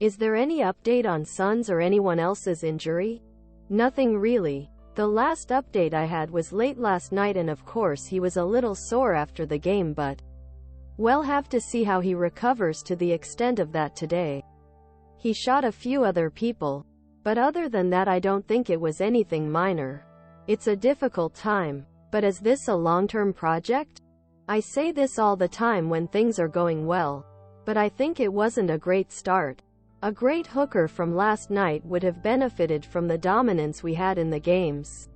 Is there any update on Son's or anyone else's injury? Nothing really. The last update I had was late last night, and of course he was a little sore after the game, but we'll have to see how he recovers to the extent of that today. He shot a few other people, but other than that I don't think it was anything minor. It's a difficult time, but is this a long-term project? I say this all the time when things are going well, but I think it wasn't a great start. A great hooker from last night would have benefited from the dominance we had in the games.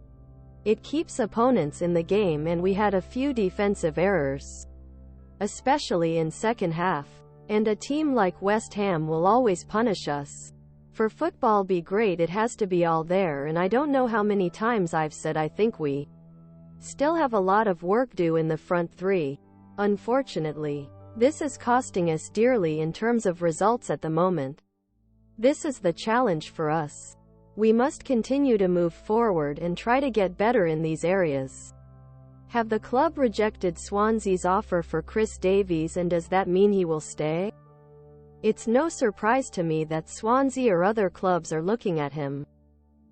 It keeps opponents in the game, and we had a few defensive errors, especially in second half. And a team like West Ham will always punish us. For football be great, it has to be all there, and I don't know how many times I've said I think we still have a lot of work due in the front three. Unfortunately, this is costing us dearly in terms of results at the moment. This is the challenge for us. We must continue to move forward and try to get better in these areas. Have the club rejected Swansea's offer for Chris Davies, and does that mean he will stay? It's no surprise to me that Swansea or other clubs are looking at him.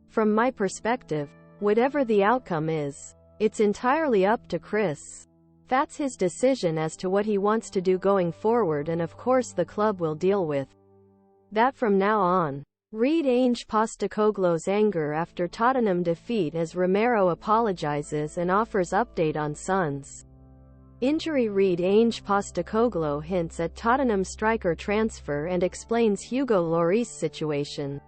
From my perspective, whatever the outcome is, it's entirely up to Chris. That's his decision as to what he wants to do going forward, and of course the club will deal with that from now on. READ Ange Postecoglou's anger after Tottenham defeat as Romero apologizes and offers update on Son's injury. READ Ange Postecoglou hints at Tottenham striker transfer and explains Hugo Lloris' situation.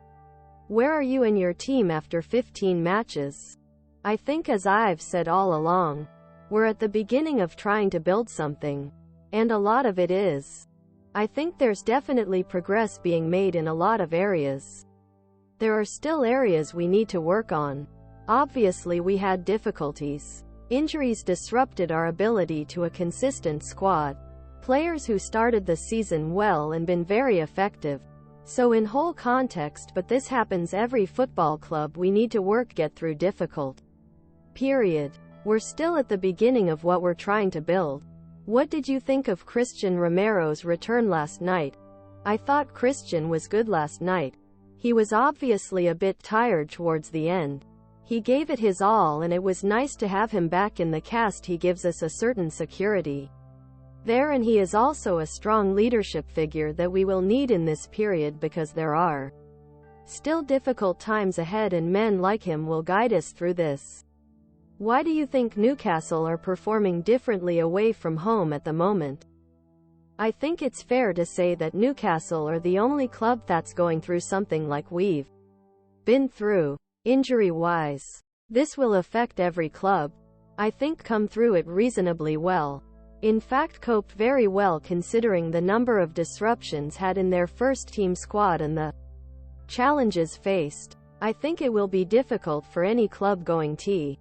Where are you and your team after 15 matches? I think, as I've said all along, we're at the beginning of trying to build something. And a lot of it is. I think there's definitely progress being made in a lot of areas. There are still areas we need to work on. Obviously we had difficulties. Injuries disrupted our ability to a consistent squad. Players who started the season well and been very effective. So in whole context, but this happens every football club, we need to work get through difficult period. We're still at the beginning of what we're trying to build. What did you think of Cristian Romero's return last night? I thought Cristian was good last night. He was obviously a bit tired towards the end. He gave it his all, and it was nice to have him back in the cast. He gives us a certain security there, and he is also a strong leadership figure that we will need in this period, because there are still difficult times ahead, and men like him will guide us through this. Why do you think Newcastle are performing differently away from home at the moment? I think it's fair to say that Newcastle are the only club that's going through something like we've been through, injury-wise. This will affect every club. I think come through it reasonably well. In fact, coped very well considering the number of disruptions had in their first team squad and the challenges faced. I think it will be difficult for any club going to